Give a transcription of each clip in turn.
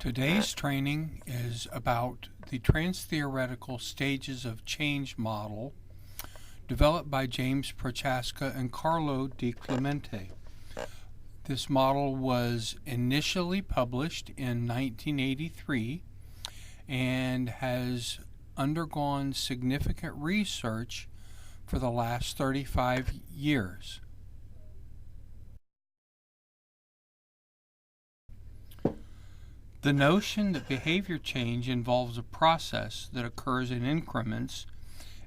Today's training is about the Transtheoretical Stages of Change model developed by James Prochaska and CARLO DiClemente. This model was initially published in 1983 and has undergone significant research for the last 35 years. The notion that behavior change involves a process that occurs in increments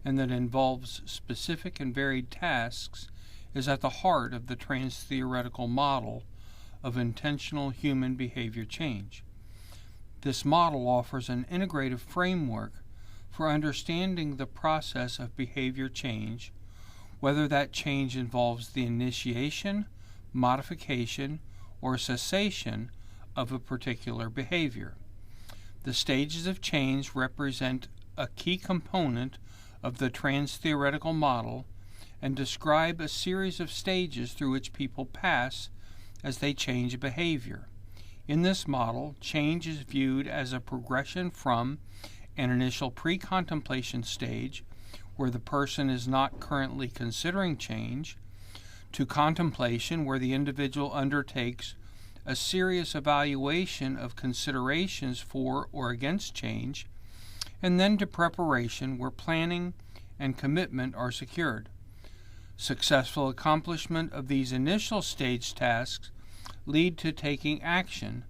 and that involves specific and varied tasks is at the heart of the Transtheoretical model of intentional human behavior change. This model offers an integrative framework for understanding the process of behavior change, whether that change involves the initiation, modification, or cessation of a particular behavior. The stages of change represent a key component of the Transtheoretical model and describe a series of stages through which people pass as they change a behavior. In this model, change is viewed as a progression from an initial pre-contemplation stage, where the person is not currently considering change, to contemplation, where the individual undertakes a serious evaluation of considerations for or against change, and then to preparation, where planning and commitment are secured. Successful accomplishment of these initial stage tasks lead to taking action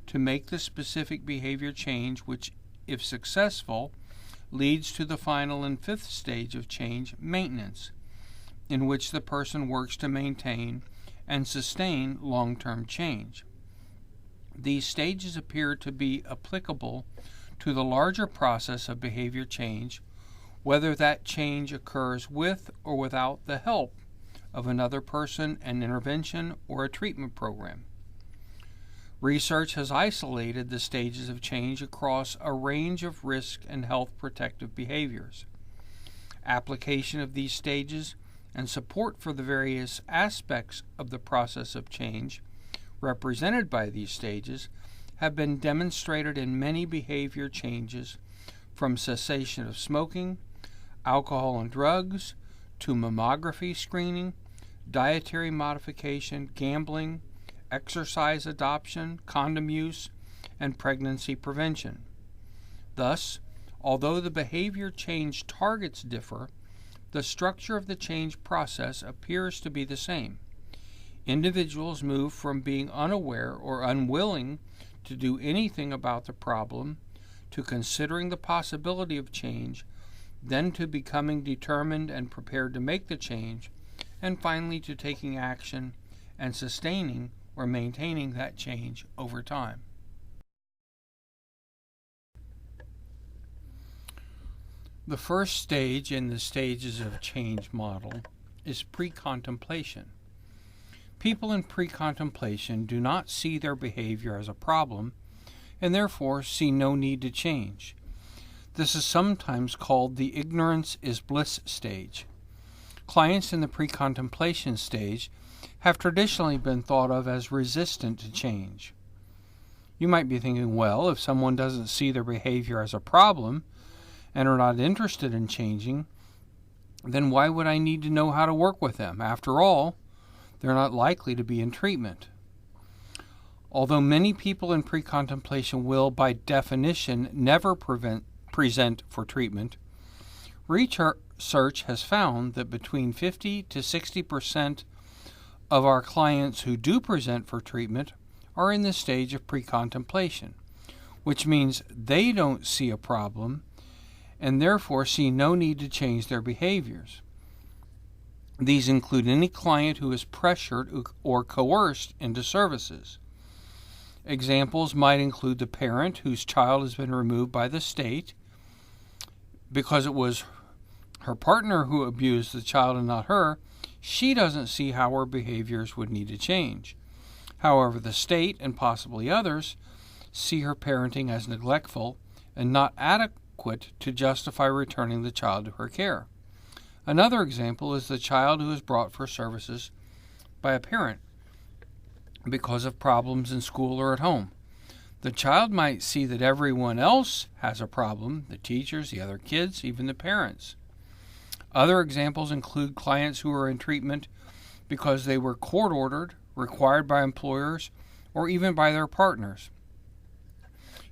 to make the specific behavior change, which, if successful, leads to the final and fifth stage of change, maintenance, in which the person works to maintain and sustain long-term change. These stages appear to be applicable to the larger process of behavior change, whether that change occurs with or without the help of another person, an intervention, or a treatment program. Research has isolated the stages of change across a range of risk and health protective behaviors. Application of these stages and support for the various aspects of the process of change represented by these stages have been demonstrated in many behavior changes, from cessation of smoking, alcohol and drugs, to mammography screening, dietary modification, gambling, exercise adoption, condom use, and pregnancy prevention. Thus, although the behavior change targets differ, the structure of the change process appears to be the same. Individuals move from being unaware or unwilling to do anything about the problem to considering the possibility of change, then to becoming determined and prepared to make the change, and finally to taking action and sustaining or maintaining that change over time. The first stage in the stages of change model is pre-contemplation. People in pre-contemplation do not see their behavior as a problem and therefore see no need to change. This is sometimes called the ignorance is bliss stage. Clients in the pre-contemplation stage have traditionally been thought of as resistant to change. You might be thinking, well, if someone doesn't see their behavior as a problem and are not interested in changing, then why would I need to know how to work with them? After all, they're not likely to be in treatment. Although many people in pre-contemplation will, by definition, never present for treatment, research has found that between 50 to 60% of our clients who do present for treatment are in the stage of pre-contemplation, which means they don't see a problem and therefore see no need to change their behaviors. These include any client who is pressured or coerced into services. Examples might include the parent whose child has been removed by the state because it was her partner who abused the child and not her. She doesn't see how her behaviors would need to change. However, the state, and possibly others, see her parenting as neglectful and not adequate to justify returning the child to her care. Another example is the child who is brought for services by a parent because of problems in school or at home. The child might see that everyone else has a problem, the teachers, the other kids, even the parents. Other examples include clients who are in treatment because they were court-ordered, required by employers, or even by their partners.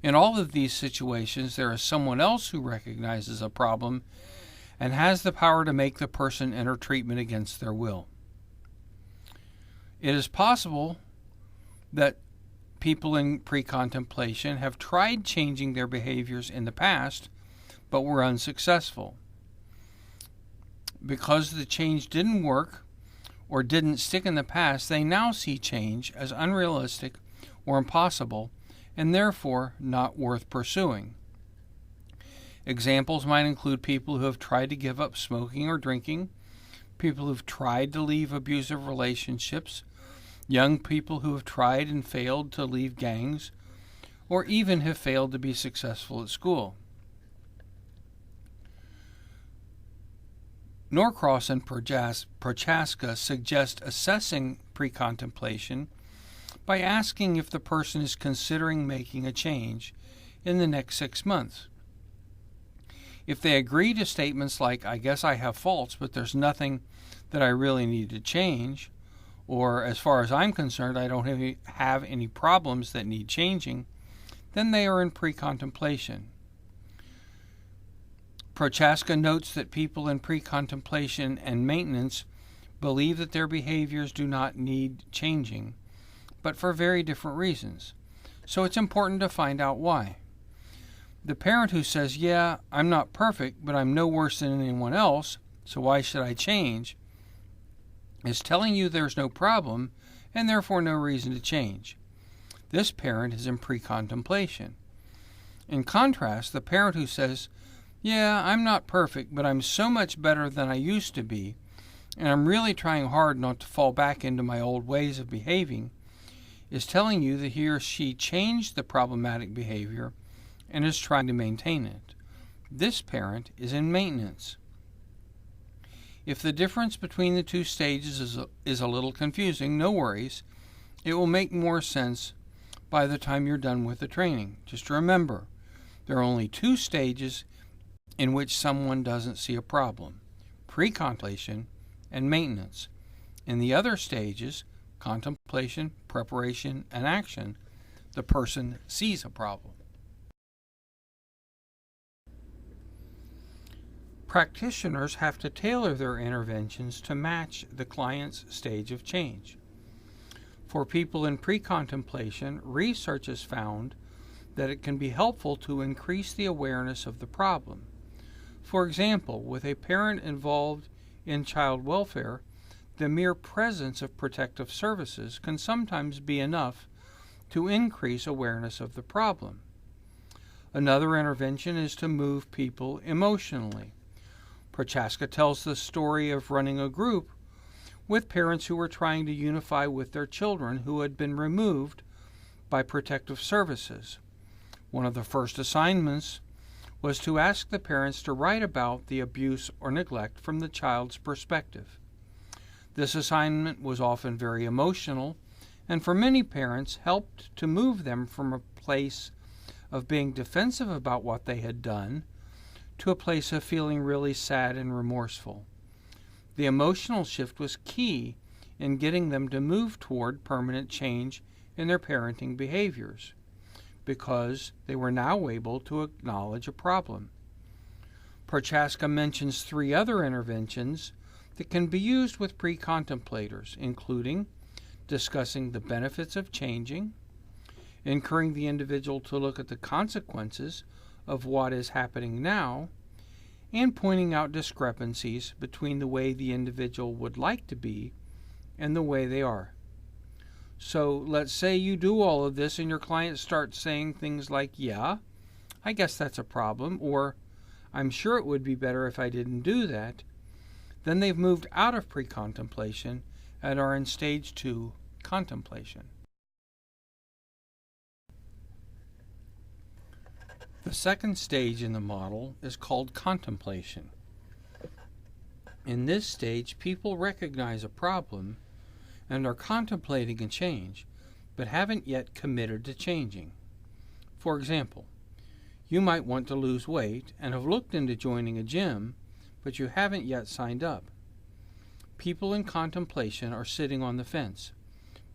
In all of these situations, there is someone else who recognizes a problem and has the power to make the person enter treatment against their will. It is possible that people in pre-contemplation have tried changing their behaviors in the past, but were unsuccessful. Because the change didn't work or didn't stick in the past, they now see change as unrealistic or impossible, and therefore not worth pursuing. Examples might include people who have tried to give up smoking or drinking, people who've tried to leave abusive relationships, young people who have tried and failed to leave gangs, or even have failed to be successful at school. Norcross and Prochaska suggest assessing pre-contemplation by asking if the person is considering making a change in the next 6 months. If they agree to statements like, "I guess I have faults, but there's nothing that I really need to change," or "as far as I'm concerned, I don't have any problems that need changing," then they are in pre-contemplation. Prochaska notes that people in pre-contemplation and maintenance believe that their behaviors do not need changing, but for very different reasons. So it's important to find out why. The parent who says, "Yeah, I'm not perfect, but I'm no worse than anyone else, so why should I change?" is telling you there's no problem and therefore no reason to change. This parent is in pre-contemplation. In contrast, the parent who says, "Yeah, I'm not perfect, but I'm so much better than I used to be, and I'm really trying hard not to fall back into my old ways of behaving," is telling you that he or she changed the problematic behavior and is trying to maintain it. This parent is in maintenance. If the difference between the two stages is a little confusing, no worries. It will make more sense by the time you're done with the training. Just remember, there are only two stages in which someone doesn't see a problem: pre-contemplation and maintenance. In the other stages, contemplation, preparation, and action, the person sees a problem. Practitioners have to tailor their interventions to match the client's stage of change. For people in pre-contemplation, research has found that it can be helpful to increase the awareness of the problem. For example, with a parent involved in child welfare, the mere presence of protective services can sometimes be enough to increase awareness of the problem. Another intervention is to move people emotionally. Prochaska tells the story of running a group with parents who were trying to unify with their children who had been removed by protective services. One of the first assignments was to ask the parents to write about the abuse or neglect from the child's perspective. This assignment was often very emotional, and for many parents helped to move them from a place of being defensive about what they had done to a place of feeling really sad and remorseful. The emotional shift was key in getting them to move toward permanent change in their parenting behaviors, because they were now able to acknowledge a problem. Prochaska mentions 3 other interventions that can be used with pre-contemplators, including discussing the benefits of changing, encouraging the individual to look at the consequences of what is happening now, and pointing out discrepancies between the way the individual would like to be and the way they are. So let's say you do all of this and your client starts saying things like, "Yeah, I guess that's a problem," or "I'm sure it would be better if I didn't do that." Then they've moved out of pre-contemplation and are in stage 2, contemplation. The second stage in the model is called contemplation. In this stage, people recognize a problem and are contemplating a change, but haven't yet committed to changing. For example, you might want to lose weight and have looked into joining a gym, but you haven't yet signed up. People in contemplation are sitting on the fence.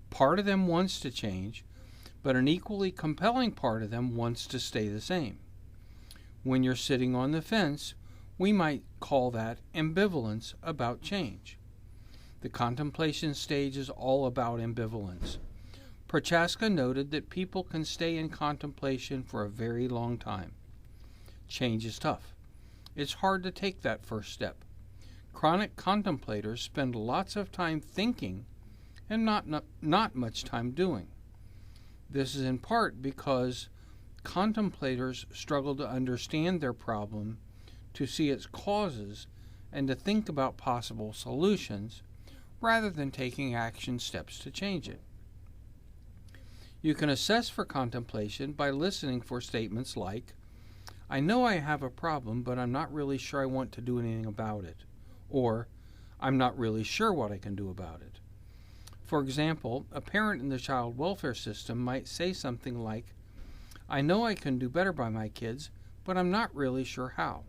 Part of them wants to change, but an equally compelling part of them wants to stay the same. When you're sitting on the fence, we might call that ambivalence about change. The contemplation stage is all about ambivalence. Prochaska noted that people can stay in contemplation for a very long time. Change is tough. It's hard to take that first step. Chronic contemplators spend lots of time thinking and not much time doing. This is in part because contemplators struggle to understand their problem, to see its causes, and to think about possible solutions, rather than taking action steps to change it. You can assess for contemplation by listening for statements like, "I know I have a problem, but I'm not really sure I want to do anything about it," or "I'm not really sure what I can do about it." For example, a parent in the child welfare system might say something like, "I know I can do better by my kids, but I'm not really sure how."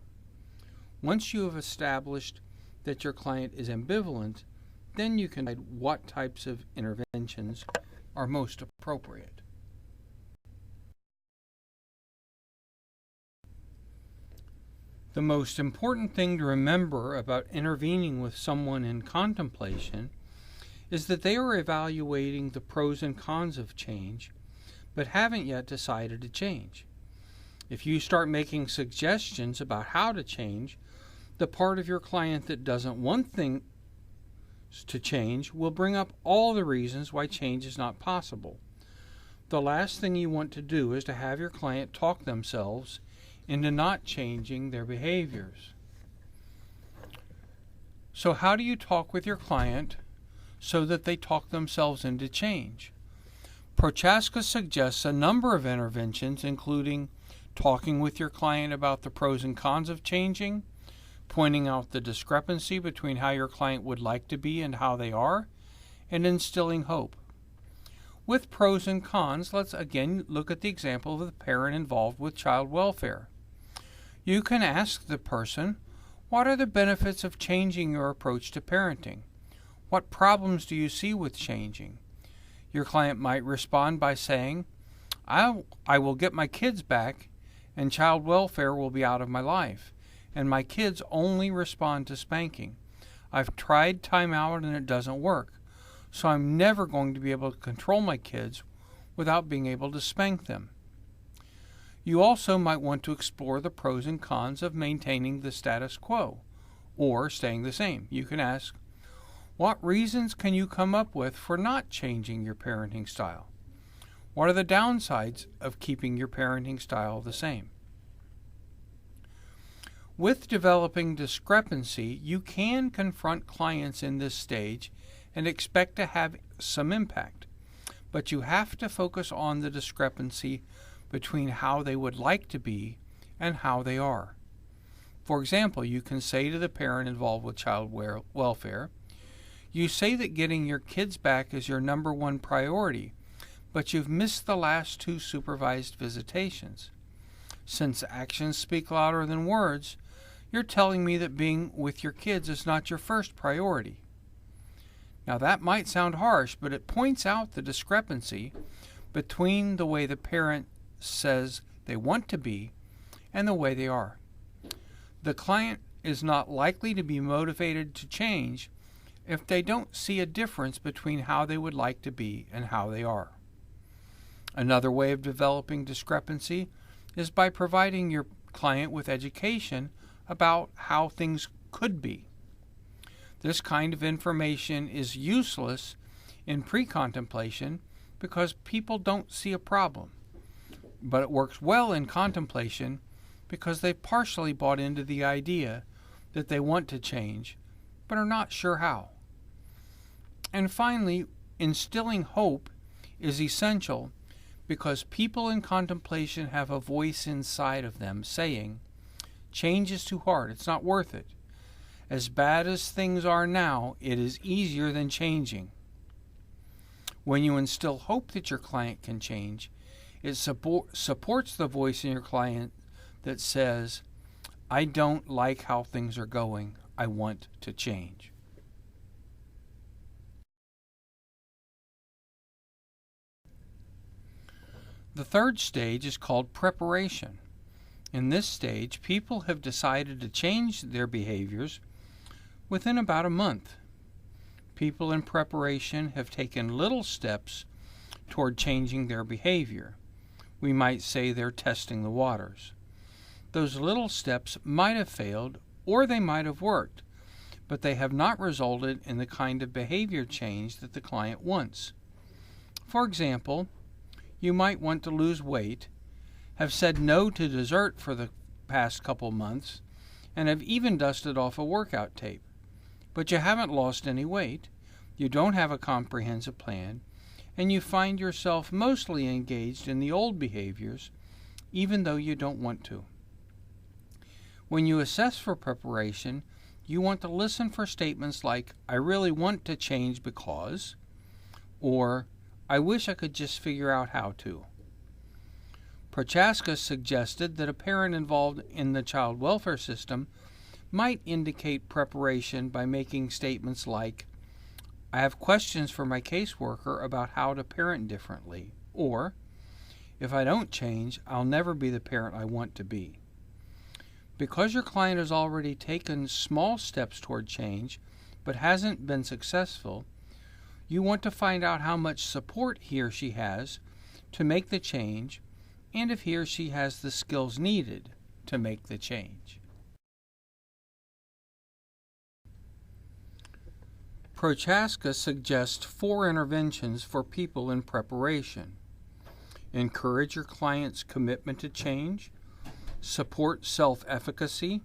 Once you have established that your client is ambivalent, then you can decide what types of interventions are most appropriate. The most important thing to remember about intervening with someone in contemplation is that they are evaluating the pros and cons of change, but haven't yet decided to change. If you start making suggestions about how to change, the part of your client that doesn't want things to change will bring up all the reasons why change is not possible. The last thing you want to do is to have your client talk themselves into not changing their behaviors. So how do you talk with your client so that they talk themselves into change? Prochaska suggests a number of interventions, including talking with your client about the pros and cons of changing, pointing out the discrepancy between how your client would like to be and how they are, and instilling hope. With pros and cons, let's again look at the example of the parent involved with child welfare. You can ask the person, what are the benefits of changing your approach to parenting? What problems do you see with changing? Your client might respond by saying, I will get my kids back and child welfare will be out of my life, and my kids only respond to spanking. I've tried time out and it doesn't work, so I'm never going to be able to control my kids without being able to spank them. You also might want to explore the pros and cons of maintaining the status quo or staying the same. You can ask, what reasons can you come up with for not changing your parenting style? What are the downsides of keeping your parenting style the same? With developing discrepancy, you can confront clients in this stage and expect to have some impact, but you have to focus on the discrepancy between how they would like to be and how they are. For example, you can say to the parent involved with child welfare, you say that getting your kids back is your number one priority, but you've missed the last 2 supervised visitations. Since actions speak louder than words, you're telling me that being with your kids is not your first priority. Now that might sound harsh, but it points out the discrepancy between the way the parent says they want to be and the way they are. The client is not likely to be motivated to change if they don't see a difference between how they would like to be and how they are. Another way of developing discrepancy is by providing your client with education about how things could be. This kind of information is useless in pre-contemplation because people don't see a problem, but it works well in contemplation because they've partially bought into the idea that they want to change, but are not sure how. And finally, instilling hope is essential because people in contemplation have a voice inside of them saying, change is too hard, it's not worth it. As bad as things are now, it is easier than changing. When you instill hope that your client can change, It supports the voice in your client that says, I don't like how things are going. I want to change. The third stage is called preparation. In this stage, people have decided to change their behaviors within about a month. People in preparation have taken little steps toward changing their behavior. We might say they're testing the waters. Those little steps might have failed or they might have worked, but they have not resulted in the kind of behavior change that the client wants. For example, you might want to lose weight, have said no to dessert for the past couple months, and have even dusted off a workout tape. But you haven't lost any weight, you don't have a comprehensive plan, and you find yourself mostly engaged in the old behaviors, even though you don't want to. When you assess for preparation, you want to listen for statements like, I really want to change because, or I wish I could just figure out how to. Prochaska suggested that a parent involved in the child welfare system might indicate preparation by making statements like, I have questions for my caseworker about how to parent differently, or, if I don't change, I'll never be the parent I want to be. Because your client has already taken small steps toward change but hasn't been successful, you want to find out how much support he or she has to make the change and if he or she has the skills needed to make the change. Prochaska suggests 4 interventions for people in preparation. Encourage your client's commitment to change, support self-efficacy,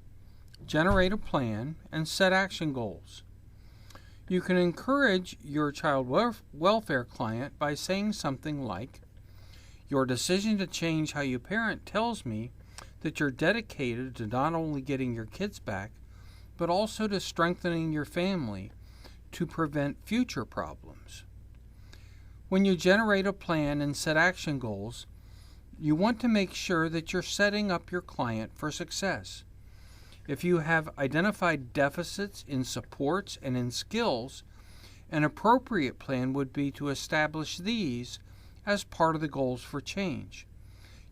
generate a plan, and set action goals. You can encourage your child welfare client by saying something like, your decision to change how you parent tells me that you're dedicated to not only getting your kids back, but also to strengthening your family to prevent future problems. When you generate a plan and set action goals, you want to make sure that you're setting up your client for success. If you have identified deficits in supports and in skills, an appropriate plan would be to establish these as part of the goals for change.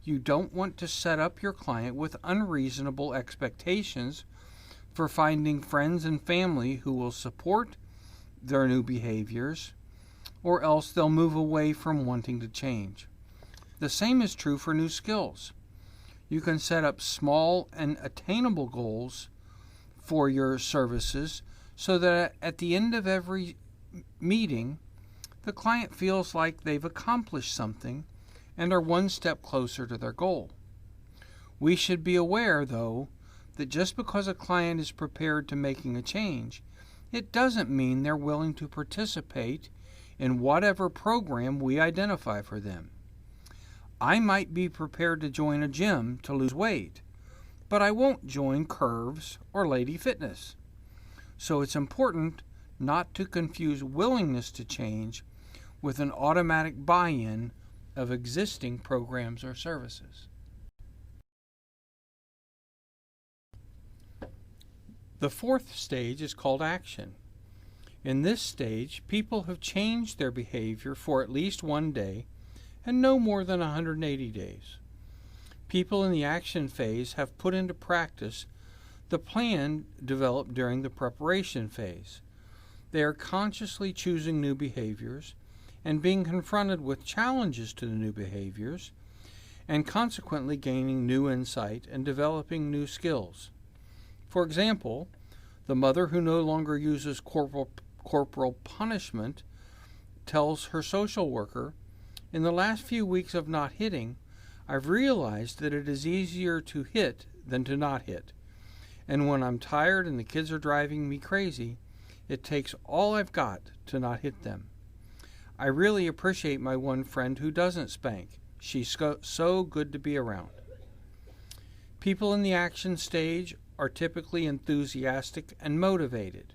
You don't want to set up your client with unreasonable expectations for finding friends and family who will support their new behaviors, or else they'll move away from wanting to change. The same is true for new skills. You can set up small and attainable goals for your services so that at the end of every meeting, the client feels like they've accomplished something and are one step closer to their goal. We should be aware, though, that just because a client is prepared to making a change, it doesn't mean they're willing to participate in whatever program we identify for them. I might be prepared to join a gym to lose weight, but I won't join Curves or Lady Fitness. So it's important not to confuse willingness to change with an automatic buy-in of existing programs or services. The 4th stage is called action. In this stage, people have changed their behavior for at least 1 day and no more than 180 days. People in the action phase have put into practice the plan developed during the preparation phase. They are consciously choosing new behaviors and being confronted with challenges to the new behaviors, and consequently gaining new insight and developing new skills. For example, the mother who no longer uses corporal punishment tells her social worker, in the last few weeks of not hitting, I've realized that it is easier to hit than to not hit. And when I'm tired and the kids are driving me crazy, it takes all I've got to not hit them. I really appreciate my one friend who doesn't spank. She's so good to be around. People in the action stage are typically enthusiastic and motivated.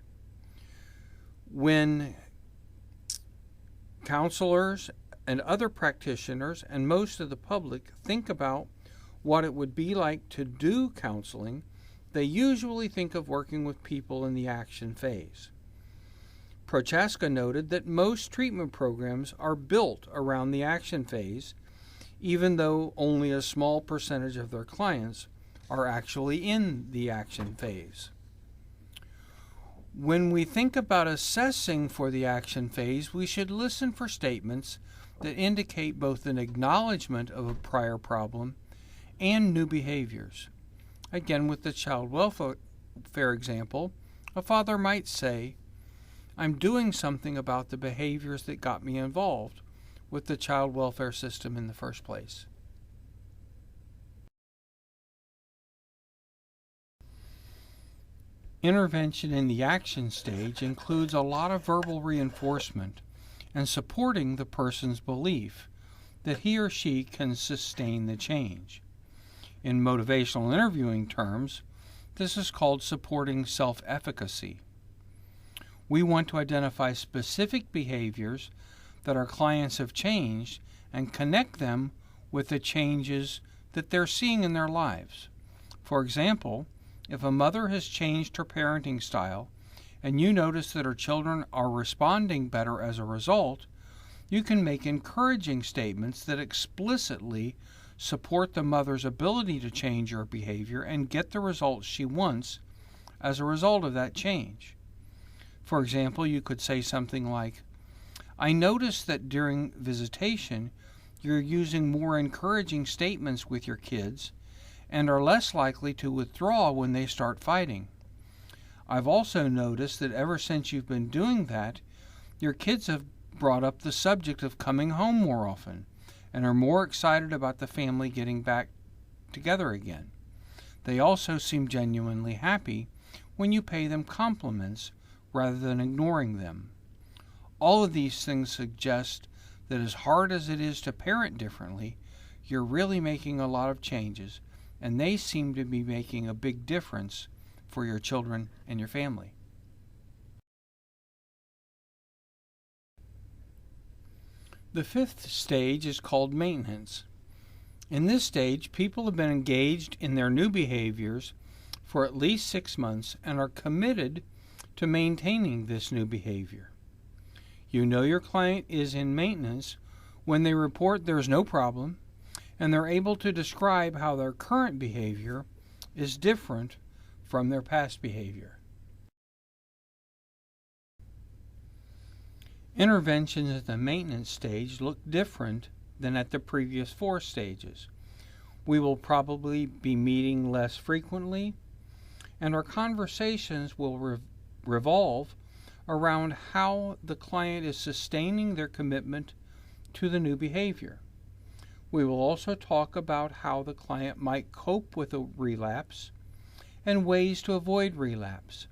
When counselors and other practitioners and most of the public think about what it would be like to do counseling, they usually think of working with people in the action phase. Prochaska noted that most treatment programs are built around the action phase, even though only a small percentage of their clients are actually in the action phase. When we think about assessing for the action phase, we should listen for statements that indicate both an acknowledgement of a prior problem and new behaviors. Again, with the child welfare example, a father might say, "I'm doing something about the behaviors that got me involved with the child welfare system in the first place." Intervention in the action stage includes a lot of verbal reinforcement and supporting the person's belief that he or she can sustain the change. In motivational interviewing terms, this is called supporting self-efficacy. We want to identify specific behaviors that our clients have changed and connect them with the changes that they're seeing in their lives. For example, if a mother has changed her parenting style and you notice that her children are responding better as a result, you can make encouraging statements that explicitly support the mother's ability to change her behavior and get the results she wants as a result of that change. For example, you could say something like, "I noticed that during visitation, you're using more encouraging statements with your kids and are less likely to withdraw when they start fighting. I've also noticed that ever since you've been doing that, your kids have brought up the subject of coming home more often and are more excited about the family getting back together again. They also seem genuinely happy when you pay them compliments rather than ignoring them." All of these things suggest that as hard as it is to parent differently, you're really making a lot of changes, and they seem to be making a big difference for your children and your family. The fifth stage is called maintenance. In this stage, people have been engaged in their new behaviors for at least 6 months and are committed to maintaining this new behavior. You know your client is in maintenance when they report there's no problem and they're able to describe how their current behavior is different from their past behavior. Interventions at the maintenance stage look different than at the previous 4 stages. We will probably be meeting less frequently, and our conversations will revolve around how the client is sustaining their commitment to the new behavior. We will also talk about how the client might cope with a relapse and ways to avoid relapse.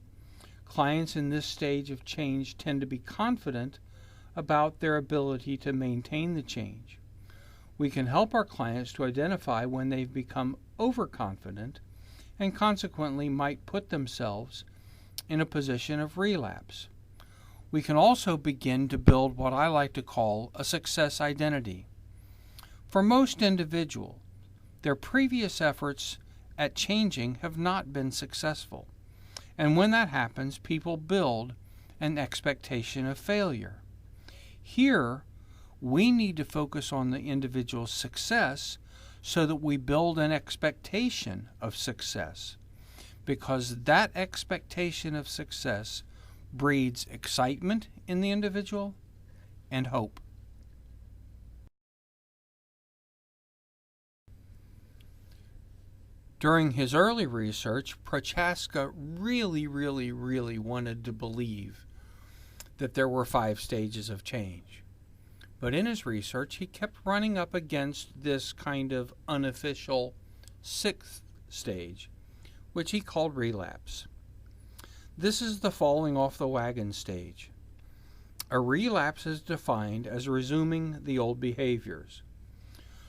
Clients in this stage of change tend to be confident about their ability to maintain the change. We can help our clients to identify when they've become overconfident and consequently might put themselves in a position of relapse. We can also begin to build what I like to call a success identity. For most individuals, their previous efforts at changing have not been successful, and when that happens, people build an expectation of failure. Here, we need to focus on the individual's success so that we build an expectation of success, because that expectation of success breeds excitement in the individual and hope. During his early research, Prochaska really wanted to believe that there were 5 stages of change. But in his research, he kept running up against this kind of unofficial 6th stage, which he called relapse. This is the falling off the wagon stage. A relapse is defined as resuming the old behaviors.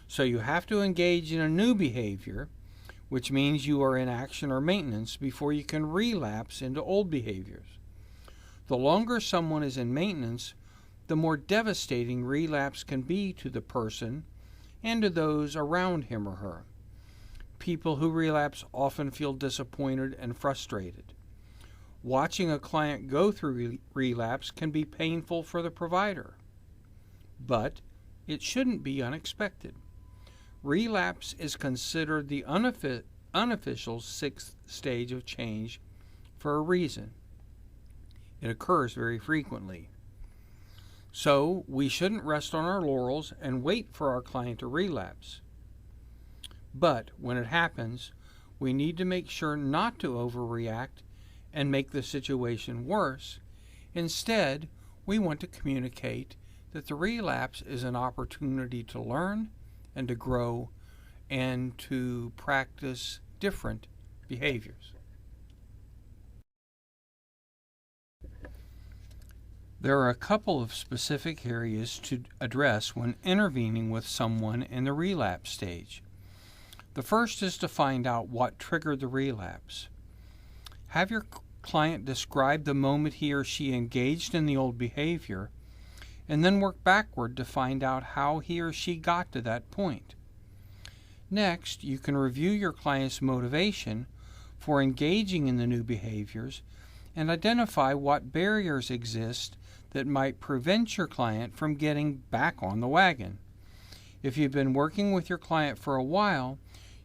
So you have to engage in a new behavior, which means you are in action or maintenance before you can relapse into old behaviors. The longer someone is in maintenance, the more devastating relapse can be to the person and to those around him or her. People who relapse often feel disappointed and frustrated. Watching a client go through relapse can be painful for the provider, but it shouldn't be unexpected. Relapse is considered the unofficial sixth stage of change for a reason. It occurs very frequently. So we shouldn't rest on our laurels and wait for our client to relapse. But when it happens, we need to make sure not to overreact and make the situation worse. Instead, we want to communicate that the relapse is an opportunity to learn and to grow and to practice different behaviors. There are a couple of specific areas to address when intervening with someone in the relapse stage. The first is to find out what triggered the relapse. Have your client describe the moment he or she engaged in the old behavior, and then work backward to find out how he or she got to that point. Next, you can review your client's motivation for engaging in the new behaviors and identify what barriers exist that might prevent your client from getting back on the wagon. If you've been working with your client for a while,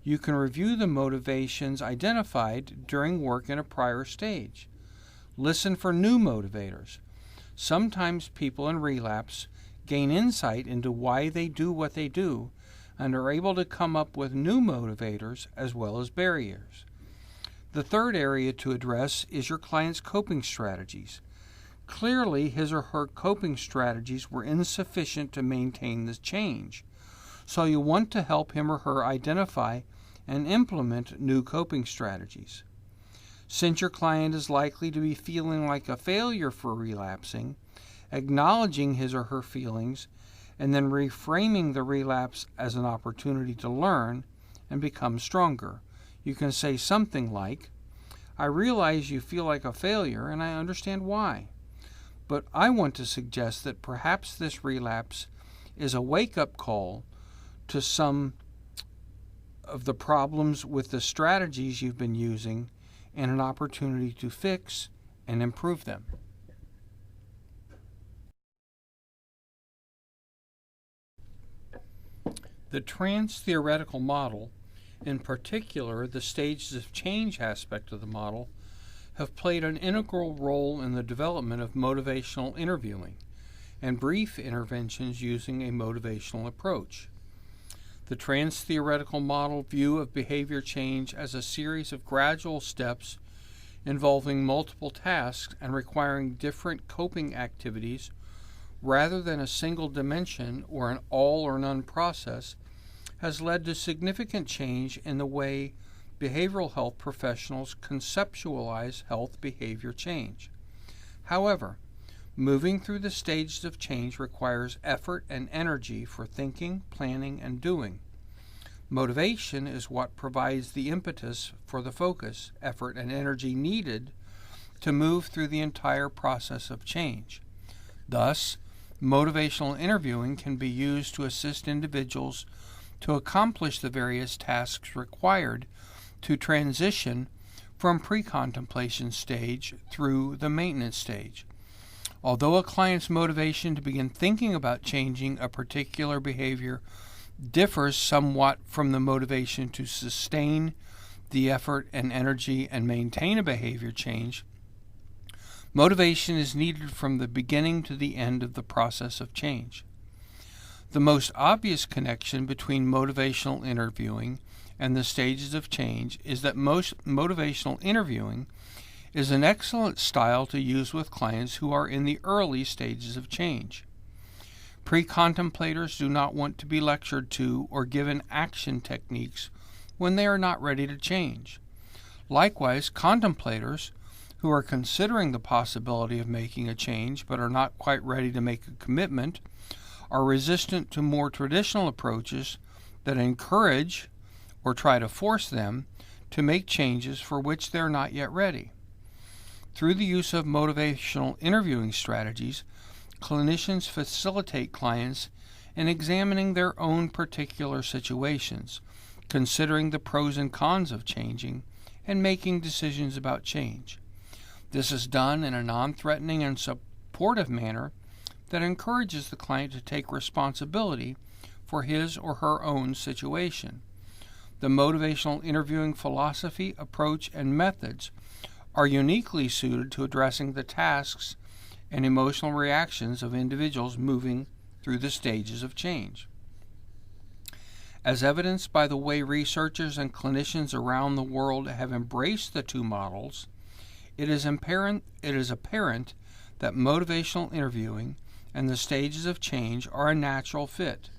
you can review the motivations identified during work in a prior stage. Listen for new motivators. Sometimes people in relapse gain insight into why they do what they do and are able to come up with new motivators as well as barriers. The third area to address is your client's coping strategies. Clearly, his or her coping strategies were insufficient to maintain this change, so you want to help him or her identify and implement new coping strategies. Since your client is likely to be feeling like a failure for relapsing, acknowledging his or her feelings and then reframing the relapse as an opportunity to learn and become stronger. You can say something like, "I realize you feel like a failure and I understand why. But I want to suggest that perhaps this relapse is a wake-up call to some of the problems with the strategies you've been using and an opportunity to fix and improve them." The Transtheoretical model, in particular the stages of change aspect of the model, have played an integral role in the development of motivational interviewing and brief interventions using a motivational approach. The Transtheoretical model view of behavior change as a series of gradual steps involving multiple tasks and requiring different coping activities rather than a single dimension or an all or none process has led to significant change in the way behavioral health professionals conceptualize health behavior change. However, moving through the stages of change requires effort and energy for thinking, planning, and doing. Motivation is what provides the impetus for the focus, effort, and energy needed to move through the entire process of change. Thus, motivational interviewing can be used to assist individuals to accomplish the various tasks required to transition from pre-contemplation stage through the maintenance stage. Although a client's motivation to begin thinking about changing a particular behavior differs somewhat from the motivation to sustain the effort and energy and maintain a behavior change, motivation is needed from the beginning to the end of the process of change. The most obvious connection between motivational interviewing and the stages of change is that most motivational interviewing is an excellent style to use with clients who are in the early stages of change. Pre-contemplators do not want to be lectured to or given action techniques when they are not ready to change. Likewise, contemplators who are considering the possibility of making a change but are not quite ready to make a commitment are resistant to more traditional approaches that encourage or try to force them to make changes for which they are not yet ready. Through the use of motivational interviewing strategies, clinicians facilitate clients in examining their own particular situations, considering the pros and cons of changing, and making decisions about change. This is done in a non-threatening and supportive manner that encourages the client to take responsibility for his or her own situation. The motivational interviewing philosophy, approach, and methods are uniquely suited to addressing the tasks and emotional reactions of individuals moving through the stages of change. As evidenced by the way researchers and clinicians around the world have embraced the two models, it is apparent that motivational interviewing and the stages of change are a natural fit.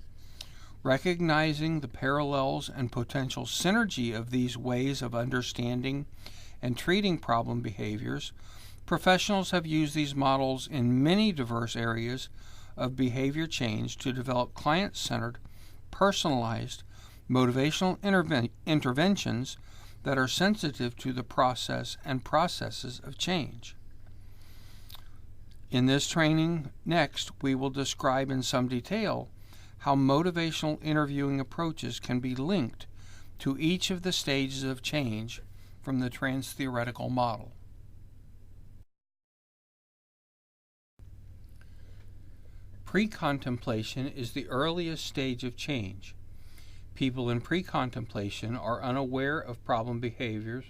Recognizing the parallels and potential synergy of these ways of understanding and treating problem behaviors, professionals have used these models in many diverse areas of behavior change to develop client-centered, personalized, motivational interventions that are sensitive to the process and processes of change. In this training, next, we will describe in some detail how motivational interviewing approaches can be linked to each of the stages of change from the Transtheoretical model. Pre-contemplation is the earliest stage of change. People in pre-contemplation are unaware of problem behaviors,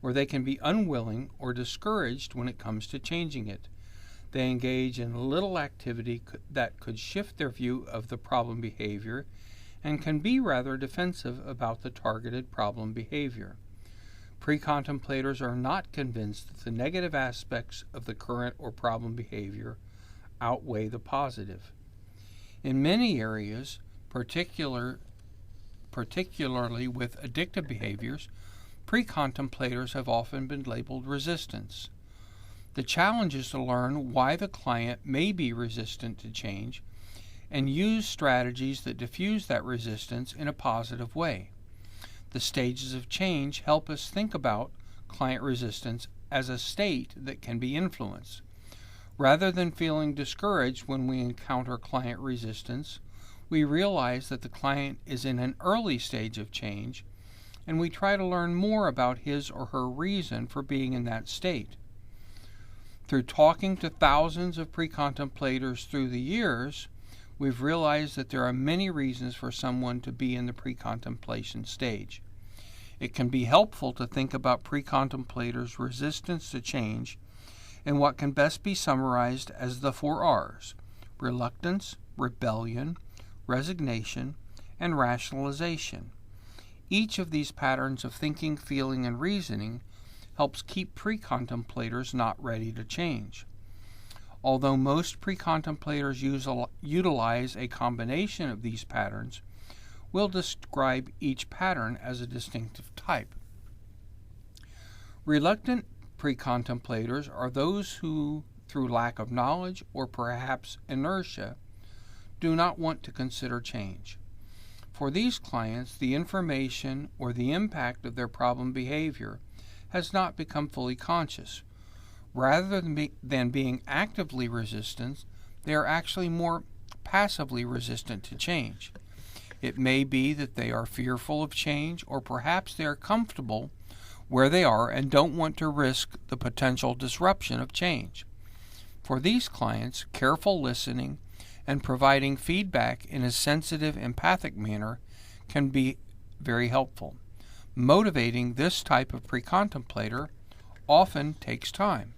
or they can be unwilling or discouraged when it comes to changing it. They engage in little activity that could shift their view of the problem behavior and can be rather defensive about the targeted problem behavior. Pre-contemplators are not convinced that the negative aspects of the current or problem behavior outweigh the positive. In many areas, particularly with addictive behaviors, pre-contemplators have often been labeled resistance. The challenge is to learn why the client may be resistant to change and use strategies that diffuse that resistance in a positive way. The stages of change help us think about client resistance as a state that can be influenced. Rather than feeling discouraged when we encounter client resistance, we realize that the client is in an early stage of change, and we try to learn more about his or her reason for being in that state. Through talking to thousands of pre-contemplators through the years, we've realized that there are many reasons for someone to be in the pre-contemplation stage. It can be helpful to think about pre-contemplators' resistance to change in what can best be summarized as the 4 R's: reluctance, rebellion, resignation, and rationalization. Each of these patterns of thinking, feeling, and reasoning helps keep pre-contemplators not ready to change. Although most pre-contemplators utilize a combination of these patterns, we'll describe each pattern as a distinctive type. Reluctant pre-contemplators are those who, through lack of knowledge or perhaps inertia, do not want to consider change. For these clients, the information or the impact of their problem behavior has not become fully conscious. Rather than being actively resistant, they are actually more passively resistant to change. It may be that they are fearful of change, or perhaps they are comfortable where they are and don't want to risk the potential disruption of change. For these clients, careful listening and providing feedback in a sensitive, empathic manner can be very helpful. Motivating this type of pre-contemplator often takes time.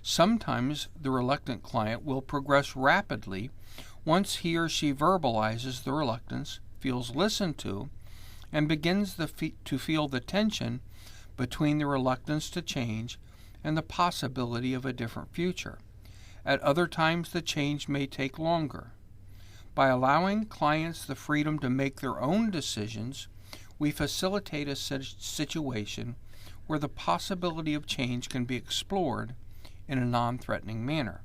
Sometimes the reluctant client will progress rapidly once he or she verbalizes the reluctance, feels listened to, and begins to feel the tension between the reluctance to change and the possibility of a different future. At other times, the change may take longer. By allowing clients the freedom to make their own decisions, we facilitate a situation where the possibility of change can be explored in a non-threatening manner.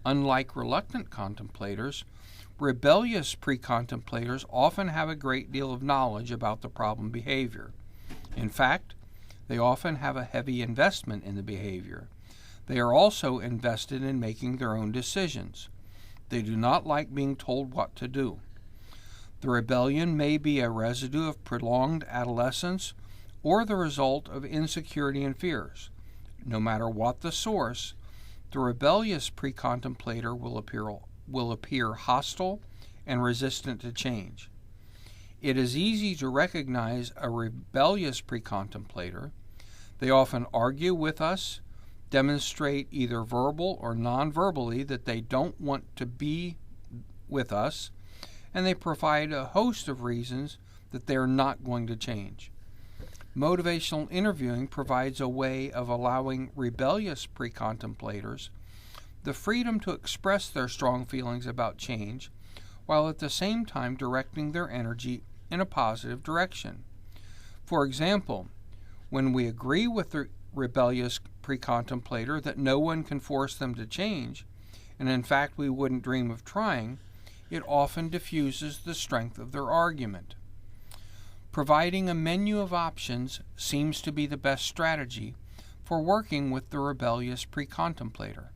Unlike reluctant contemplators, rebellious pre-contemplators often have a great deal of knowledge about the problem behavior. In fact, they often have a heavy investment in the behavior. They are also invested in making their own decisions. They do not like being told what to do. The rebellion may be a residue of prolonged adolescence or the result of insecurity and fears. No matter what the source, the rebellious pre-contemplator will appear hostile and resistant to change. It is easy to recognize a rebellious pre-contemplator. They often argue with us, demonstrate either verbal or non-verbally that they don't want to be with us, and they provide a host of reasons that they are not going to change. Motivational interviewing provides a way of allowing rebellious pre-contemplators the freedom to express their strong feelings about change, while at the same time directing their energy in a positive direction. For example, when we agree with the rebellious pre-contemplator that no one can force them to change, and in fact we wouldn't dream of trying, it often diffuses the strength of their argument. Providing a menu of options seems to be the best strategy for working with the rebellious pre-contemplator.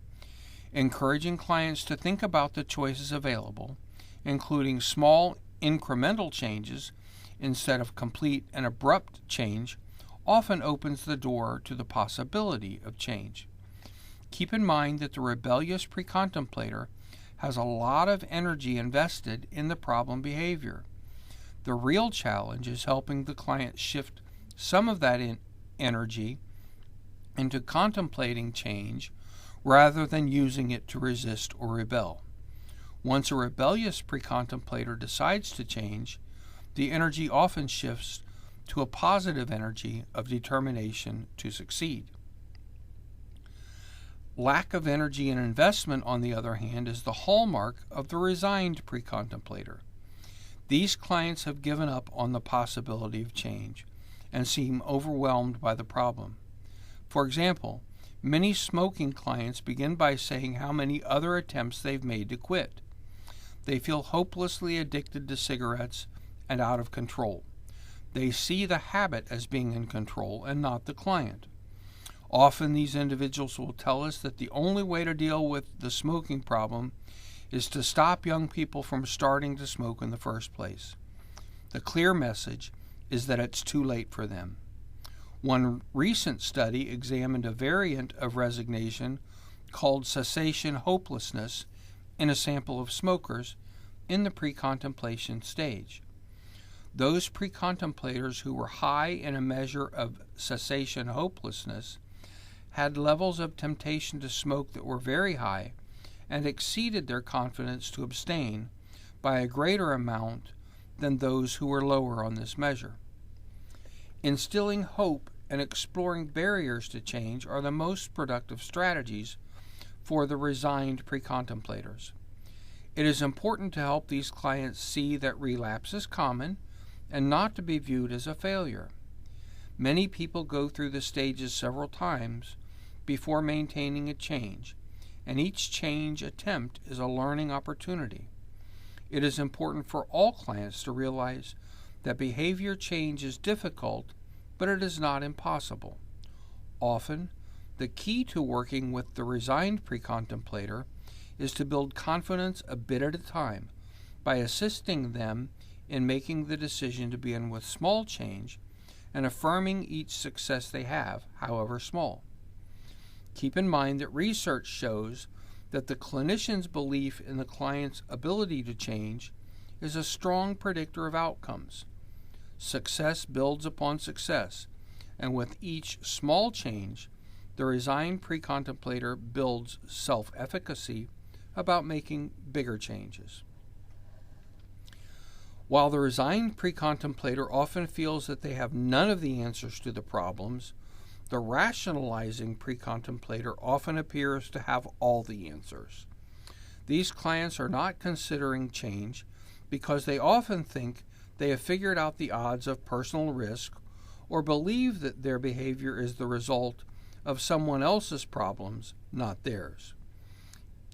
Encouraging clients to think about the choices available, including small incremental changes instead of complete and abrupt change, often opens the door to the possibility of change. Keep in mind that the rebellious pre-contemplator has a lot of energy invested in the problem behavior. The real challenge is helping the client shift some of that energy into contemplating change rather than using it to resist or rebel. Once a rebellious pre-contemplator decides to change, the energy often shifts to a positive energy of determination to succeed. Lack of energy and investment, on the other hand, is the hallmark of the resigned pre-contemplator. These clients have given up on the possibility of change and seem overwhelmed by the problem. For example, many smoking clients begin by saying how many other attempts they've made to quit. They feel hopelessly addicted to cigarettes and out of control. They see the habit as being in control and not the client. Often these individuals will tell us that the only way to deal with the smoking problem is to stop young people from starting to smoke in the first place. The clear message is that it's too late for them. One recent study examined a variant of resignation called cessation hopelessness in a sample of smokers in the pre-contemplation stage. Those pre-contemplators who were high in a measure of cessation hopelessness had levels of temptation to smoke that were very high and exceeded their confidence to abstain by a greater amount than those who were lower on this measure. Instilling hope and exploring barriers to change are the most productive strategies for the resigned pre-contemplators. It is important to help these clients see that relapse is common and not to be viewed as a failure. Many people go through the stages several times before maintaining a change, and each change attempt is a learning opportunity. It is important for all clients to realize that behavior change is difficult, but it is not impossible. Often, the key to working with the resigned pre-contemplator is to build confidence a bit at a time by assisting them in making the decision to begin with small change and affirming each success they have, however small. Keep in mind that research shows that the clinician's belief in the client's ability to change is a strong predictor of outcomes. Success builds upon success, and with each small change, the resigned pre-contemplator builds self-efficacy about making bigger changes. While the resigned pre-contemplator often feels that they have none of the answers to the problems, the rationalizing pre-contemplator often appears to have all the answers. These clients are not considering change because they often think they have figured out the odds of personal risk or believe that their behavior is the result of someone else's problems, not theirs.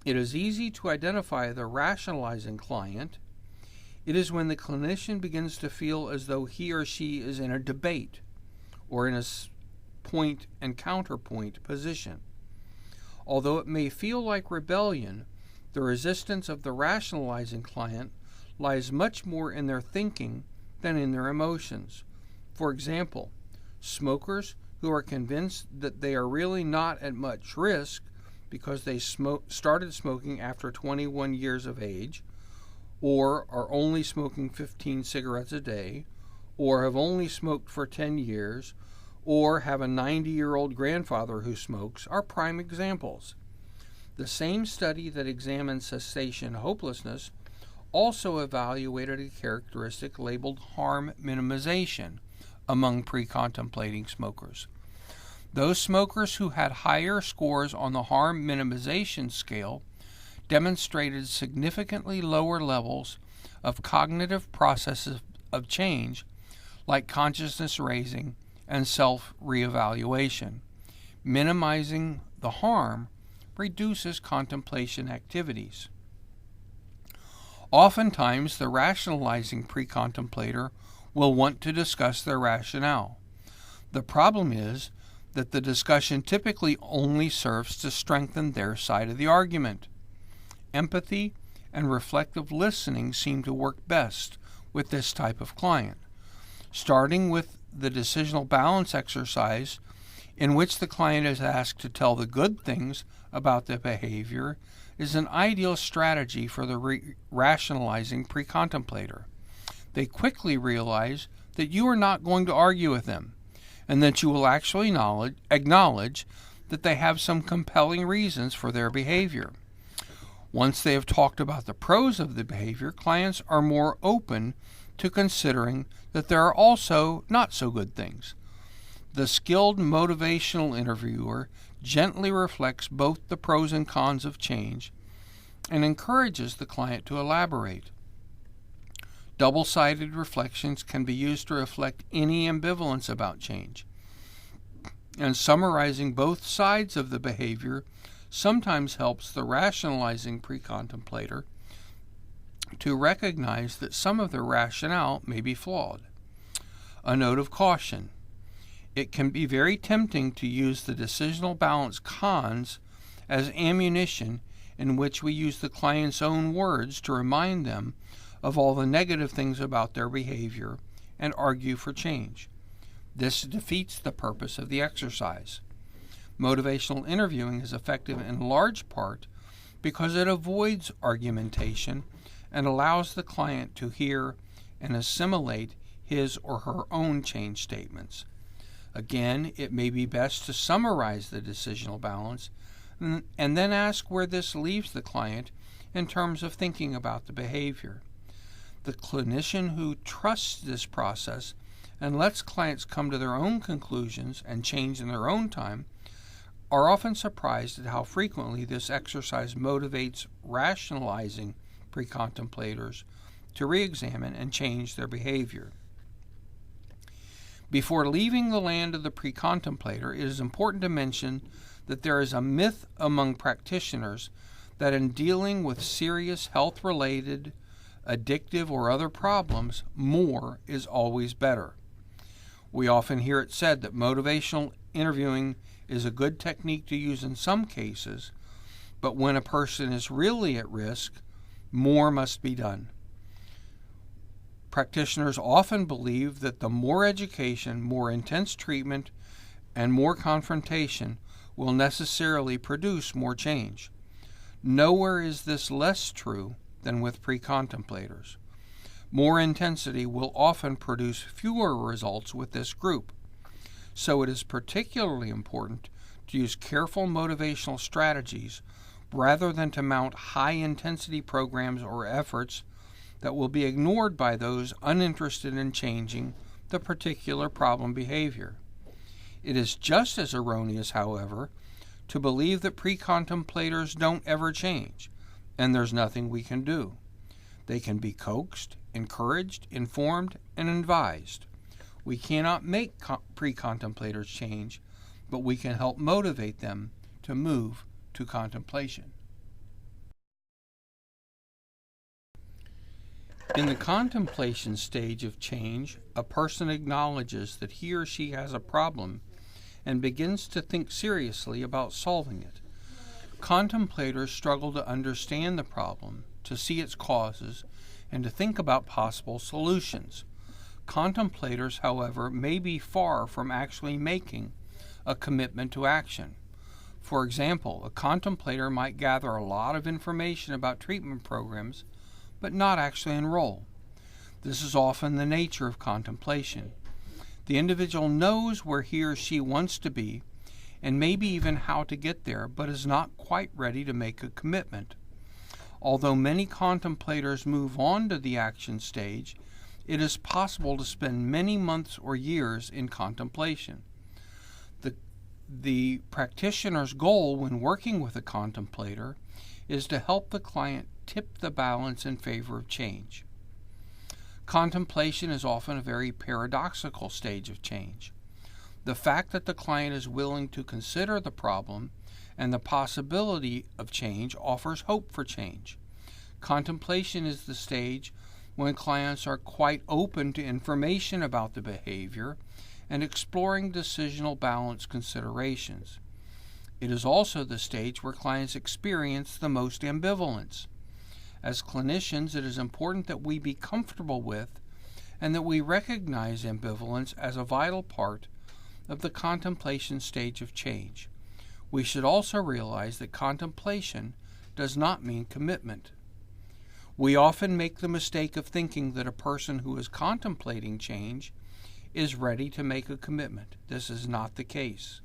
It is easy to identify the rationalizing client. It is when the clinician begins to feel as though he or she is in a debate or in a point and counterpoint position. Although it may feel like rebellion, the resistance of the rationalizing client lies much more in their thinking than in their emotions. For example, smokers who are convinced that they are really not at much risk because they started smoking after 21 years of age, or are only smoking 15 cigarettes a day, or have only smoked for 10 years, or have a 90-year-old grandfather who smokes, are prime examples. The same study that examined cessation hopelessness also evaluated a characteristic labeled harm minimization among pre-contemplating smokers. Those smokers who had higher scores on the harm minimization scale demonstrated significantly lower levels of cognitive processes of change, like consciousness raising and self-reevaluation. Minimizing the harm reduces contemplation activities. Oftentimes, the rationalizing pre-contemplator will want to discuss their rationale. The problem is that the discussion typically only serves to strengthen their side of the argument. Empathy and reflective listening seem to work best with this type of client. Starting with the decisional balance exercise, in which the client is asked to tell the good things about the behavior, is an ideal strategy for the rationalizing pre-contemplator. They quickly realize that you are not going to argue with them, and that you will actually acknowledge that they have some compelling reasons for their behavior. Once they have talked about the pros of the behavior, clients are more open to considering that there are also not so good things. The skilled motivational interviewer gently reflects both the pros and cons of change and encourages the client to elaborate. Double-sided reflections can be used to reflect any ambivalence about change. And summarizing both sides of the behavior sometimes helps the rationalizing pre-contemplator to recognize that some of their rationale may be flawed. A note of caution. It can be very tempting to use the decisional balance cons as ammunition in which we use the client's own words to remind them of all the negative things about their behavior and argue for change. This defeats the purpose of the exercise. Motivational interviewing is effective in large part because it avoids argumentation and allows the client to hear and assimilate his or her own change statements. Again, it may be best to summarize the decisional balance and then ask where this leaves the client in terms of thinking about the behavior. The clinician who trusts this process and lets clients come to their own conclusions and change in their own time are often surprised at how frequently this exercise motivates rationalizing pre-contemplators to re-examine and change their behavior. Before leaving the land of the pre-contemplator, it is important to mention that there is a myth among practitioners that in dealing with serious health-related, addictive, or other problems, more is always better. We often hear it said that motivational interviewing is a good technique to use in some cases, but when a person is really at risk, more must be done. Practitioners often believe that the more education, more intense treatment, and more confrontation will necessarily produce more change. Nowhere is this less true than with pre-contemplators. More intensity will often produce fewer results with this group. So it is particularly important to use careful motivational strategies rather than to mount high-intensity programs or efforts that will be ignored by those uninterested in changing the particular problem behavior. It is just as erroneous, however, to believe that pre-contemplators don't ever change, and there's nothing we can do. They can be coaxed, encouraged, informed, and advised. We cannot make pre-contemplators change, but we can help motivate them to move to contemplation. In the contemplation stage of change, a person acknowledges that he or she has a problem and begins to think seriously about solving it. Contemplators struggle to understand the problem, to see its causes, and to think about possible solutions. Contemplators, however, may be far from actually making a commitment to action. For example, a contemplator might gather a lot of information about treatment programs, but not actually enroll. This is often the nature of contemplation. The individual knows where he or she wants to be, and maybe even how to get there, but is not quite ready to make a commitment. Although many contemplators move on to the action stage, it is possible to spend many months or years in contemplation. The practitioner's goal when working with a contemplator is to help the client tip the balance in favor of change. Contemplation is often a very paradoxical stage of change. The fact that the client is willing to consider the problem and the possibility of change offers hope for change. Contemplation is the stage when clients are quite open to information about the behavior and exploring decisional balance considerations. It is also the stage where clients experience the most ambivalence. As clinicians, it is important that we be comfortable with and that we recognize ambivalence as a vital part of the contemplation stage of change. We should also realize that contemplation does not mean commitment. We often make the mistake of thinking that a person who is contemplating change is ready to make a commitment. This is not the case.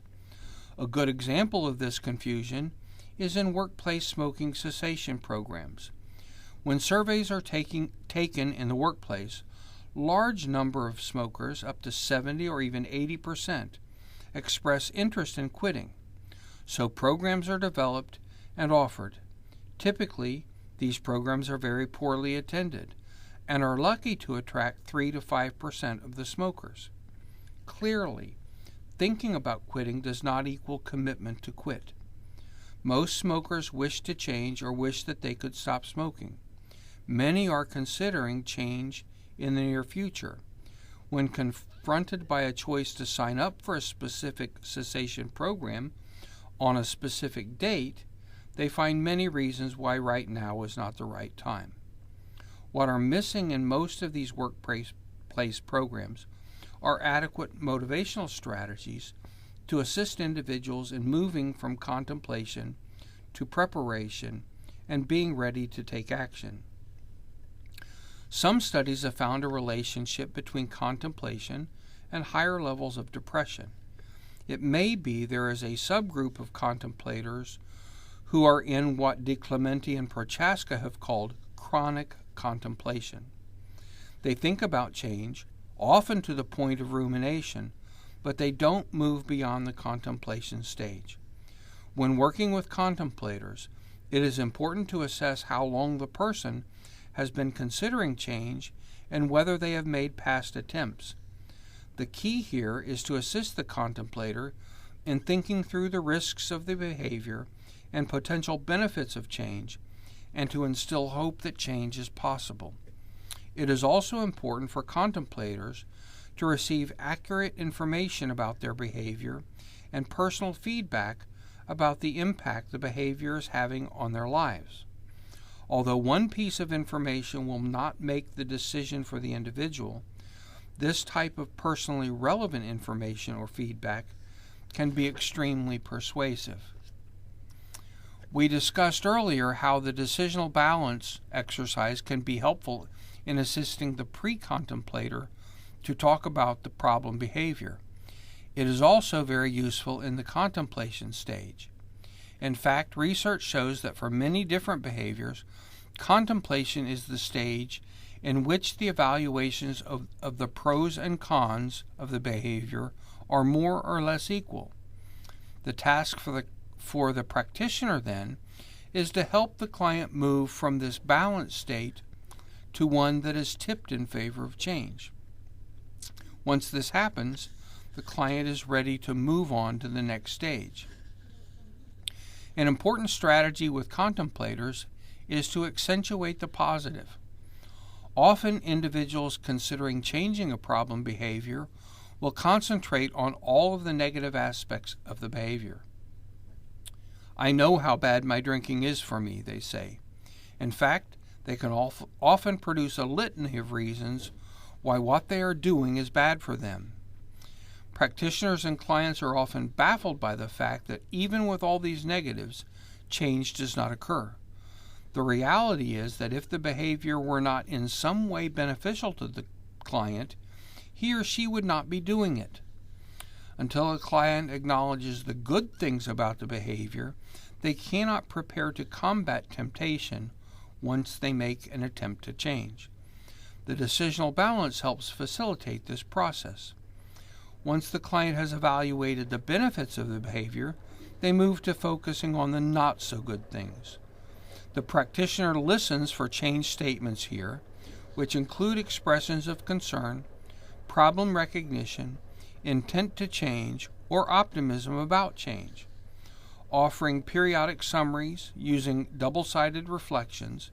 A good example of this confusion is in workplace smoking cessation programs. When surveys are taken in the workplace, large number of smokers, up to 70 or even 80%, express interest in quitting. So programs are developed and offered. Typically, these programs are very poorly attended and are lucky to attract 3 to 5% of the smokers. Clearly, thinking about quitting does not equal commitment to quit. Most smokers wish to change or wish that they could stop smoking. Many are considering change in the near future. When confronted by a choice to sign up for a specific cessation program on a specific date, they find many reasons why right now is not the right time. What are missing in most of these workplace programs are adequate motivational strategies to assist individuals in moving from contemplation to preparation and being ready to take action. Some studies have found a relationship between contemplation and higher levels of depression. It may be there is a subgroup of contemplators who are in what DiClemente and Prochaska have called chronic contemplation. They think about change, often to the point of rumination, but they don't move beyond the contemplation stage. When working with contemplators, it is important to assess how long the person has been considering change and whether they have made past attempts. The key here is to assist the contemplator in thinking through the risks of the behavior and potential benefits of change, and to instill hope that change is possible. It is also important for contemplators to receive accurate information about their behavior and personal feedback about the impact the behavior is having on their lives. Although one piece of information will not make the decision for the individual, this type of personally relevant information or feedback can be extremely persuasive. We discussed earlier how the decisional balance exercise can be helpful in assisting the pre-contemplator to talk about the problem behavior. It is also very useful in the contemplation stage. In fact, research shows that for many different behaviors, contemplation is the stage in which the evaluations of the pros and cons of the behavior are more or less equal. The task for the practitioner, then, is to help the client move from this balanced state to one that is tipped in favor of change. Once this happens, the client is ready to move on to the next stage. An important strategy with contemplators is to accentuate the positive. Often, individuals considering changing a problem behavior will concentrate on all of the negative aspects of the behavior. I know how bad my drinking is for me, they say. In fact, they can often produce a litany of reasons why what they are doing is bad for them. Practitioners and clients are often baffled by the fact that even with all these negatives, change does not occur. The reality is that if the behavior were not in some way beneficial to the client, he or she would not be doing it. Until a client acknowledges the good things about the behavior, they cannot prepare to combat temptation once they make an attempt to change. The decisional balance helps facilitate this process. Once the client has evaluated the benefits of the behavior, they move to focusing on the not-so-good things. The practitioner listens for change statements here, which include expressions of concern, problem recognition, intent to change, or optimism about change. Offering periodic summaries using double-sided reflections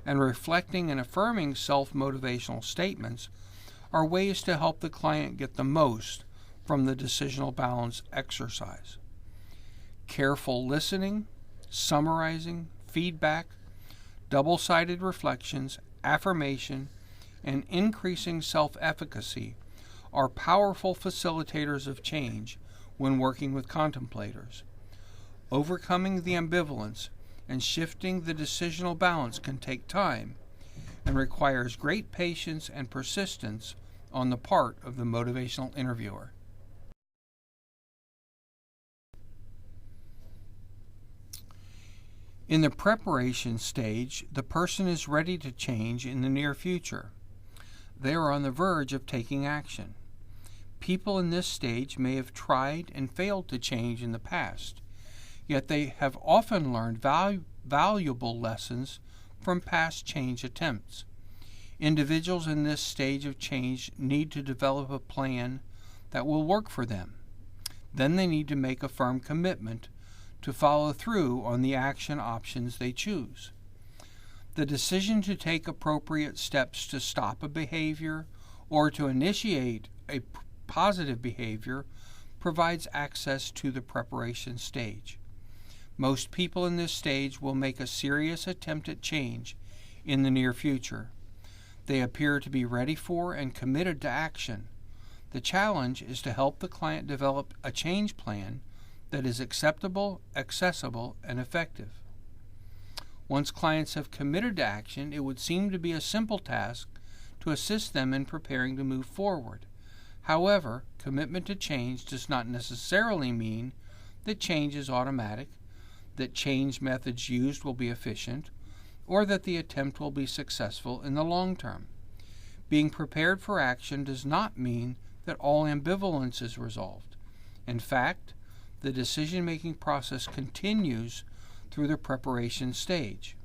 and reflecting and affirming self-motivational statements are ways to help the client get the most from the decisional balance exercise. Careful listening, summarizing, feedback, double-sided reflections, affirmation, and increasing self-efficacy are powerful facilitators of change when working with contemplators. Overcoming the ambivalence and shifting the decisional balance can take time and requires great patience and persistence on the part of the motivational interviewer. In the preparation stage, the person is ready to change in the near future. They are on the verge of taking action. People in this stage may have tried and failed to change in the past, yet they have often learned valuable lessons from past change attempts. Individuals in this stage of change need to develop a plan that will work for them. Then they need to make a firm commitment to follow through on the action options they choose. The decision to take appropriate steps to stop a behavior or to initiate a positive behavior provides access to the preparation stage. Most people in this stage will make a serious attempt at change in the near future. They appear to be ready for and committed to action. The challenge is to help the client develop a change plan that is acceptable, accessible, and effective. Once clients have committed to action, it would seem to be a simple task to assist them in preparing to move forward. However, commitment to change does not necessarily mean that change is automatic, that change methods used will be efficient, or that the attempt will be successful in the long term. Being prepared for action does not mean that all ambivalence is resolved. In fact, the decision-making process continues through the preparation stage.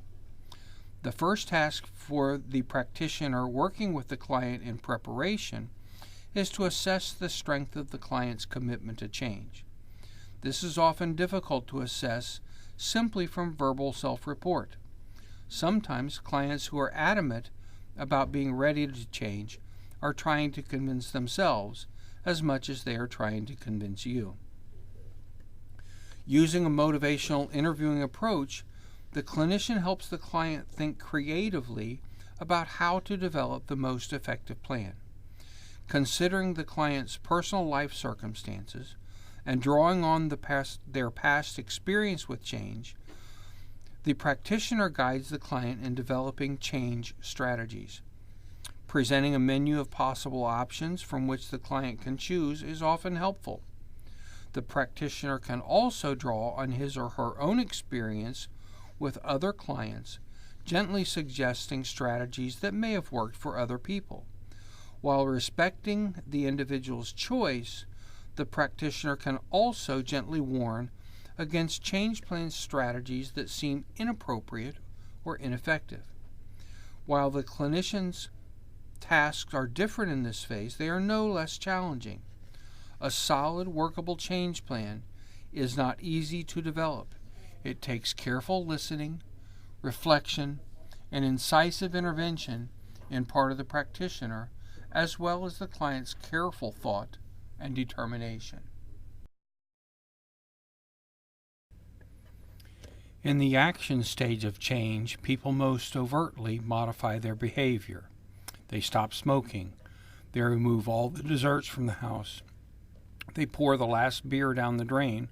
The first task for the practitioner working with the client in preparation is to assess the strength of the client's commitment to change. This is often difficult to assess simply from verbal self-report. Sometimes clients who are adamant about being ready to change are trying to convince themselves as much as they are trying to convince you. Using a motivational interviewing approach, the clinician helps the client think creatively about how to develop the most effective plan. Considering the client's personal life circumstances and drawing on their past experience with change, the practitioner guides the client in developing change strategies. Presenting a menu of possible options from which the client can choose is often helpful. The practitioner can also draw on his or her own experience with other clients, gently suggesting strategies that may have worked for other people. While respecting the individual's choice, the practitioner can also gently warn against change plan strategies that seem inappropriate or ineffective. While the clinician's tasks are different in this phase, they are no less challenging. A solid, workable change plan is not easy to develop. It takes careful listening, reflection, and incisive intervention in part of the practitioner, as well as the client's careful thought and determination. In the action stage of change, people most overtly modify their behavior. They stop smoking. They remove all the desserts from the house. They pour the last beer down the drain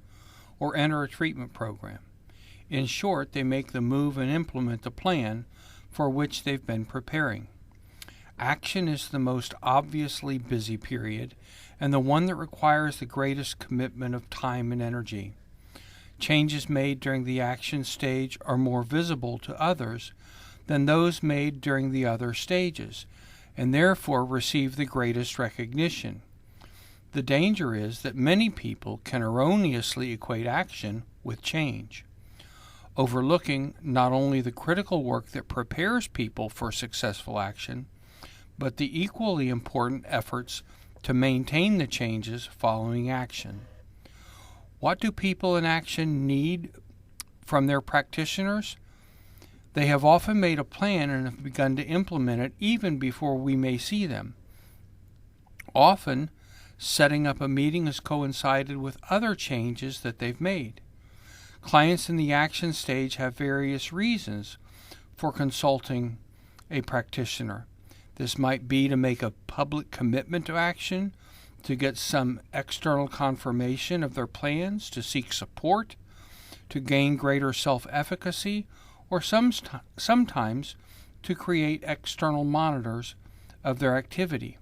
or enter a treatment program. In short, they make the move and implement the plan for which they've been preparing. Action is the most obviously busy period and the one that requires the greatest commitment of time and energy. Changes made during the action stage are more visible to others than those made during the other stages, and therefore receive the greatest recognition. The danger is that many people can erroneously equate action with change, overlooking not only the critical work that prepares people for successful action, but the equally important efforts to maintain the changes following action. What do people in action need from their practitioners? They have often made a plan and have begun to implement it even before we may see them. Often, setting up a meeting has coincided with other changes that they've made. Clients in the action stage have various reasons for consulting a practitioner. This might be to make a public commitment to action, to get some external confirmation of their plans, to seek support, to gain greater self-efficacy, or sometimes to create external monitors of their activity.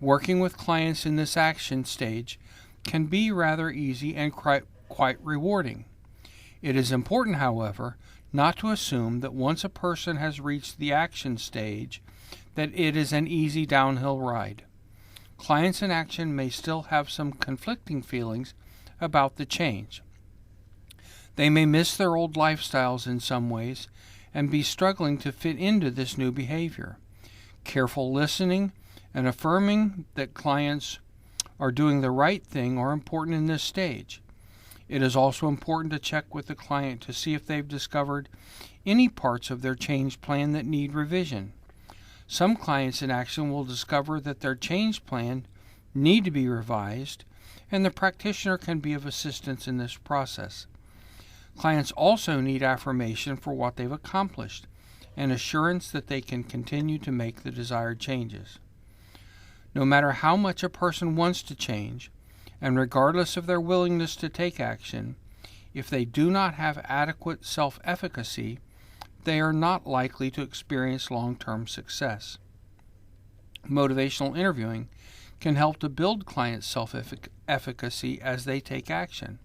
Working with clients in this action stage can be rather easy and quite rewarding. It is important, however, not to assume that once a person has reached the action stage, that it is an easy downhill ride. Clients in action may still have some conflicting feelings about the change. They may miss their old lifestyles in some ways and be struggling to fit into this new behavior. Careful listening and affirming that clients are doing the right thing are important in this stage. It is also important to check with the client to see if they've discovered any parts of their change plan that need revision. Some clients in action will discover that their change plan need to be revised, and the practitioner can be of assistance in this process. Clients also need affirmation for what they've accomplished and assurance that they can continue to make the desired changes. No matter how much a person wants to change, and regardless of their willingness to take action, if they do not have adequate self-efficacy, they are not likely to experience long-term success. Motivational interviewing can help to build clients' self-efficacy as they take action.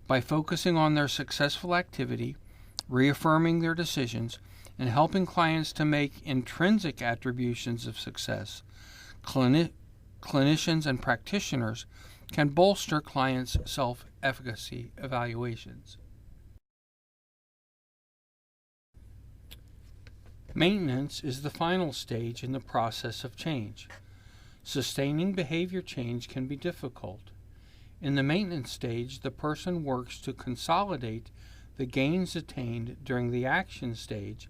By focusing on their successful activity, reaffirming their decisions, and helping clients to make intrinsic attributions of success, clinicians and practitioners can bolster clients' self-efficacy evaluations. Maintenance is the final stage in the process of change. Sustaining behavior change can be difficult. In the maintenance stage, the person works to consolidate the gains attained during the action stage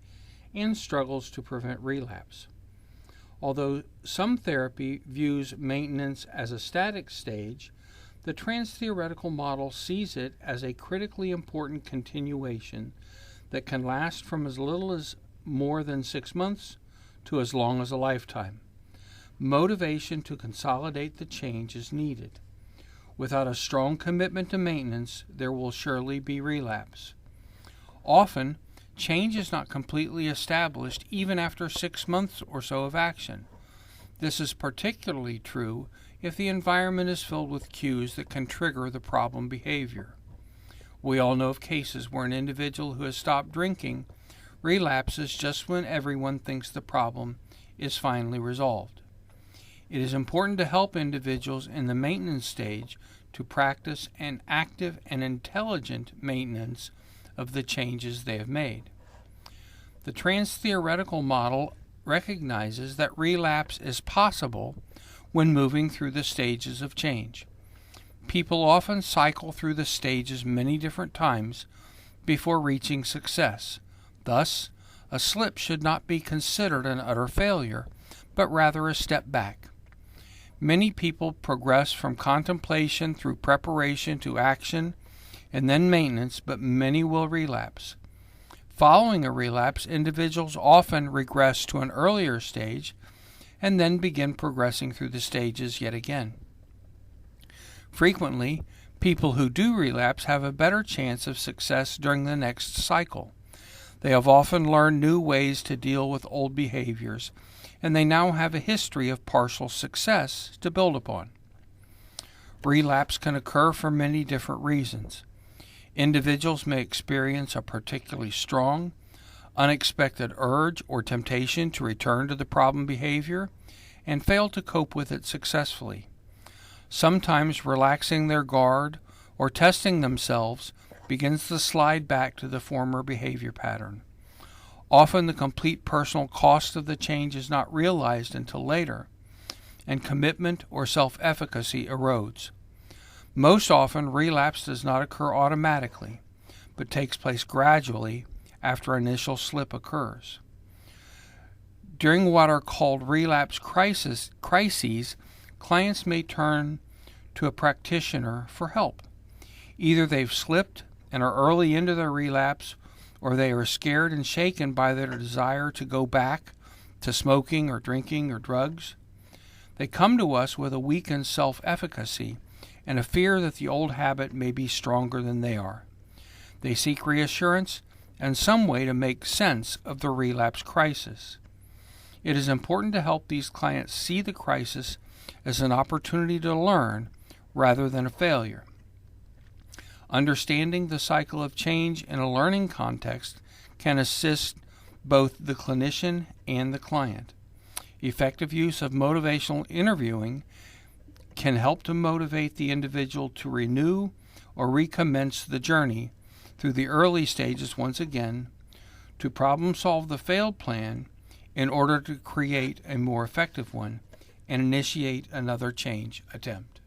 and struggles to prevent relapse. Although some therapy views maintenance as a static stage, the Transtheoretical model sees it as a critically important continuation that can last from as little as more than 6 months to as long as a lifetime. Motivation to consolidate the change is needed. Without a strong commitment to maintenance, there will surely be relapse. Often, change is not completely established even after 6 months or so of action. This is particularly true if the environment is filled with cues that can trigger the problem behavior. We all know of cases where an individual who has stopped drinking relapses just when everyone thinks the problem is finally resolved. It is important to help individuals in the maintenance stage to practice an active and intelligent maintenance of the changes they have made. The Transtheoretical model recognizes that relapse is possible when moving through the stages of change. People often cycle through the stages many different times before reaching success. Thus, a slip should not be considered an utter failure, but rather a step back. Many people progress from contemplation through preparation to action and then maintenance, but many will relapse. Following a relapse, individuals often regress to an earlier stage and then begin progressing through the stages yet again. Frequently, people who do relapse have a better chance of success during the next cycle. They have often learned new ways to deal with old behaviors, and they now have a history of partial success to build upon. Relapse can occur for many different reasons. Individuals may experience a particularly strong, unexpected urge or temptation to return to the problem behavior and fail to cope with it successfully. Sometimes relaxing their guard or testing themselves begins to slide back to the former behavior pattern. Often the complete personal cost of the change is not realized until later, and commitment or self-efficacy erodes. Most often, relapse does not occur automatically, but takes place gradually after initial slip occurs. During what are called relapse crises, clients may turn to a practitioner for help. Either they've slipped and are early into their relapse, or they are scared and shaken by their desire to go back to smoking or drinking or drugs. They come to us with a weakened self-efficacy and a fear that the old habit may be stronger than they are. They seek reassurance and some way to make sense of the relapse crisis. It is important to help these clients see the crisis as an opportunity to learn rather than a failure. Understanding the cycle of change in a learning context can assist both the clinician and the client. Effective use of motivational interviewing can help to motivate the individual to renew or recommence the journey through the early stages once again, to problem solve the failed plan in order to create a more effective one and initiate another change attempt.